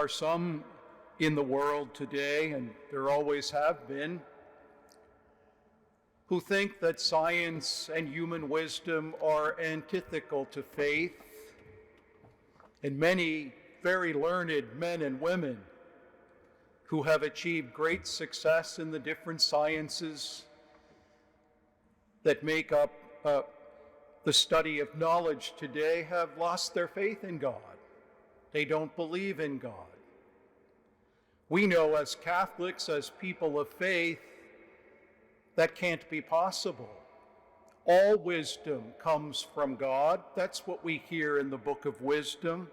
are some in the world today, and there always have been, who think that science and human wisdom are antithetical to faith, and many very learned men and women who have achieved great success in the different sciences that make up the study of knowledge today have lost their faith in God. They don't believe in God. We know as Catholics, as people of faith, that can't be possible. All wisdom comes from God. That's what we hear in the Book of Wisdom.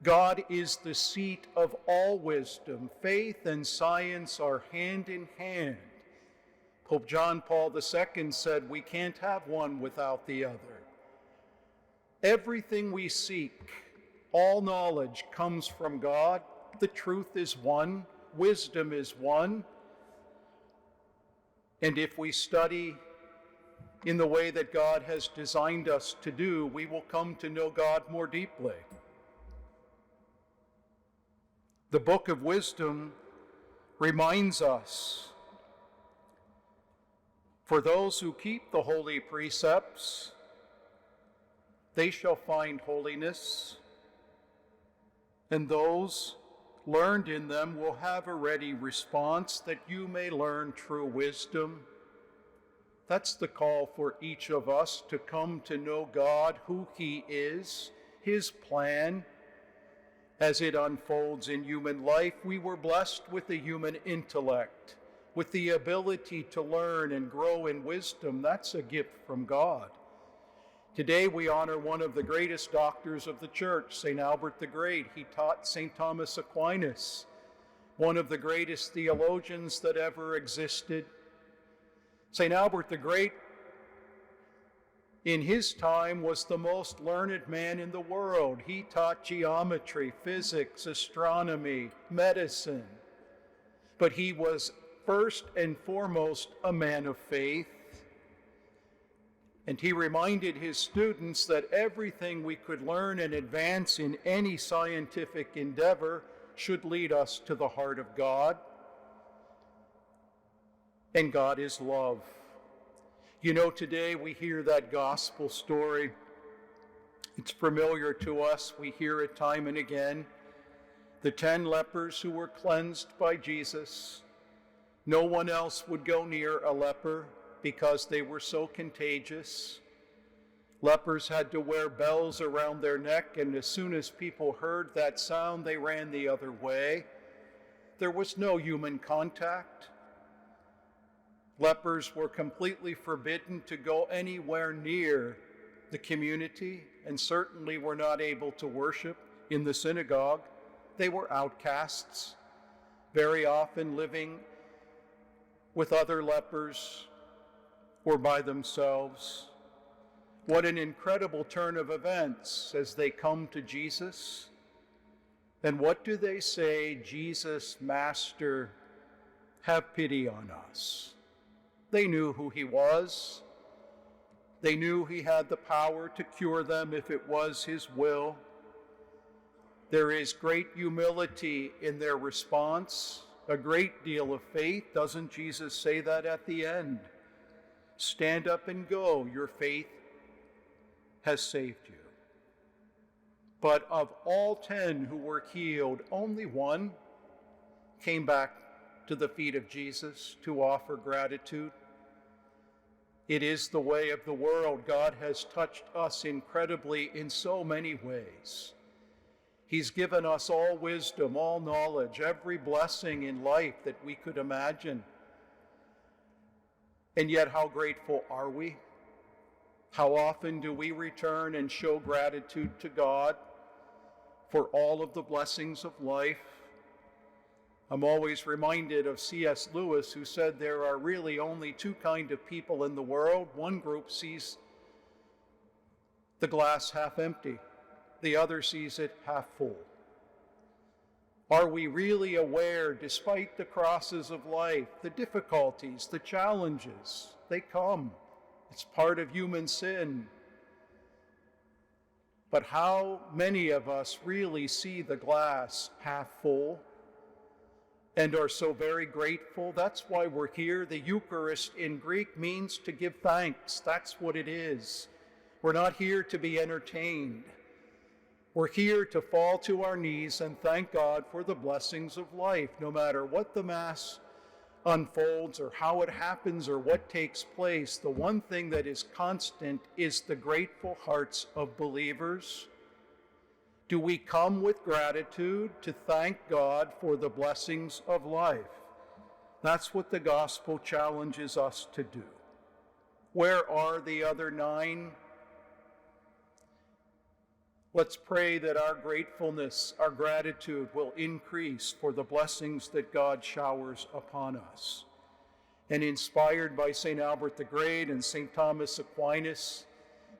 God is the seat of all wisdom. Faith and science are hand in hand. Pope John Paul II said we can't have one without the other. Everything we seek, all knowledge comes from God. The truth is one. Wisdom is one. And if we study in the way that God has designed us to do, we will come to know God more deeply. The Book of Wisdom reminds us, for those who keep the holy precepts, they shall find holiness, and those learned in them will have a ready response, that you may learn true wisdom. That's the call for each of us, to come to know God, who He is, His plan. As it unfolds in human life, we were blessed with the human intellect, with the ability to learn and grow in wisdom. That's a gift from God. Today we honor one of the greatest doctors of the Church, St. Albert the Great. He taught St. Thomas Aquinas, one of the greatest theologians that ever existed. St. Albert the Great, in his time, was the most learned man in the world. He taught geometry, physics, astronomy, medicine. But he was first and foremost a man of faith. And he reminded his students that everything we could learn and advance in any scientific endeavor should lead us to the heart of God. And God is love. You know, today we hear that gospel story. It's familiar to us. We hear it time and again. The 10 lepers who were cleansed by Jesus. No one else would go near a leper because they were so contagious. Lepers had to wear bells around their neck, and as soon as people heard that sound, they ran the other way. There was no human contact. Lepers were completely forbidden to go anywhere near the community, and certainly were not able to worship in the synagogue. They were outcasts, very often living with other lepers or by themselves. What an incredible turn of events as they come to Jesus. And what do they say? Jesus, Master, have pity on us. They knew who he was. They knew he had the power to cure them if it was his will. There is great humility in their response, a great deal of faith. Doesn't Jesus say that at the end? Stand up and go, your faith has saved you. But of all 10 who were healed, only one came back to the feet of Jesus to offer gratitude. It is the way of the world. God has touched us incredibly in so many ways. He's given us all wisdom, all knowledge, every blessing in life that we could imagine. And yet, how grateful are we? How often do we return and show gratitude to God for all of the blessings of life? I'm always reminded of C.S. Lewis, who said there are really only two kinds of people in the world. One group sees the glass half empty. The other sees it half full. Are we really aware, despite the crosses of life, the difficulties, the challenges, they come. It's part of human sin. But how many of us really see the glass half full and are so very grateful? That's why we're here. The Eucharist in Greek means to give thanks. That's what it is. We're not here to be entertained. We're here to fall to our knees and thank God for the blessings of life, no matter what the Mass unfolds or how it happens or what takes place. The one thing that is constant is the grateful hearts of believers. Do we come with gratitude to thank God for the blessings of life? That's what the gospel challenges us to do. Where are the other 9? Let's pray that our gratefulness, our gratitude will increase for the blessings that God showers upon us. And inspired by St. Albert the Great and St. Thomas Aquinas,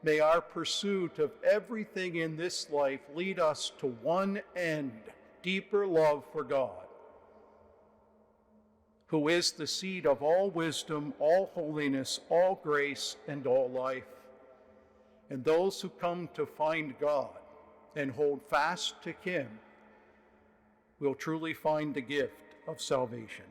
may our pursuit of everything in this life lead us to one end, deeper love for God, who is the seed of all wisdom, all holiness, all grace, and all life. And those who come to find God and hold fast to Him will truly find the gift of salvation.